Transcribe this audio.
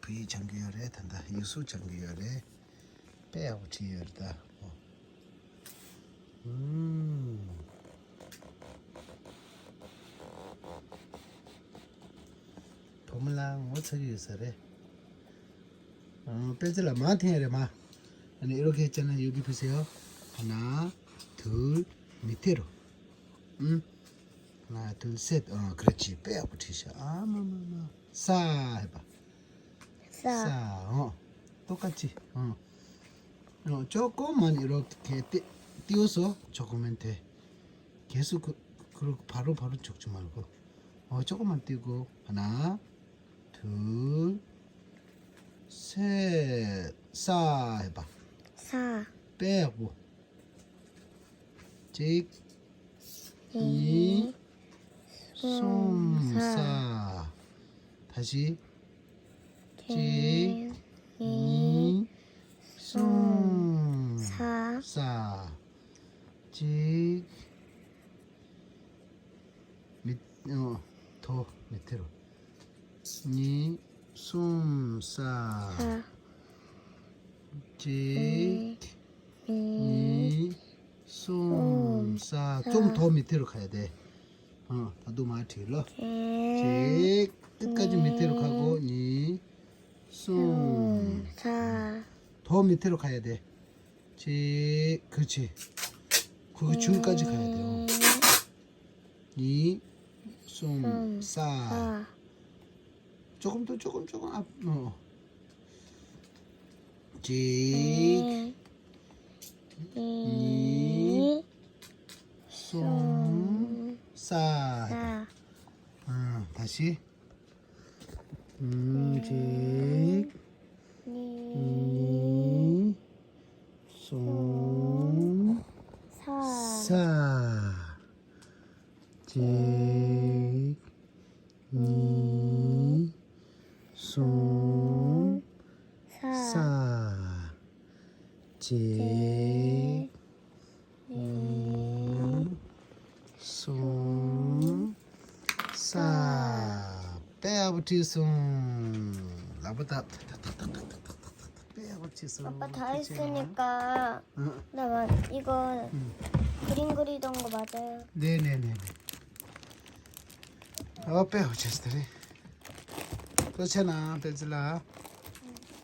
V 장기열에 단다. 유수 장기열에 빼하고 지열다. 도물랑 어떻게 유서래? 빼질라 마한테 마. 아니 이렇게 했잖아요. 여기 보세요. 하나, 둘, 밑으로. 하나, 둘, 셋. 그렇지. 빼하고 치셔. 싸 해봐. 싸. 똑같이. 조금만 이렇게 띄워서 적으면 돼. 계속 그리고 바로 적지 말고. 조금만 띄고 하나, 둘, 셋. 싸 해봐. 사, 빼하고. 직, 이, 솜, 싸. 다시. 직, 이, 솜, 사, 싸. 직, 더 밑으로. 이, 솜, 싸. 사, 직, 이, 솜, 싸. 좀 더 밑으로 가야 돼. 나도 마티로. 직, 끝까지 밑으로 가고, 이, 솜. 사, 더 밑으로 가야 돼. 직, 그렇지. 그 줄까지 가야 돼. 이, 솜, 싸. 사, 조금 더, 조금 앞. 직, 이, 솜, 싸. 사, 다시. 직, 이, 솜, 사, 싸. 직, 이, 솜, 싸. 직, 이, 솜, 싸. 빼아붙이 솜. 나보다 빼아붙이 솜. 아빠 다 했으니까 이거 그림 그리던 거 맞아요? 네네네네. 빼아붙이 스타리. 그렇잖아, 벨슬라.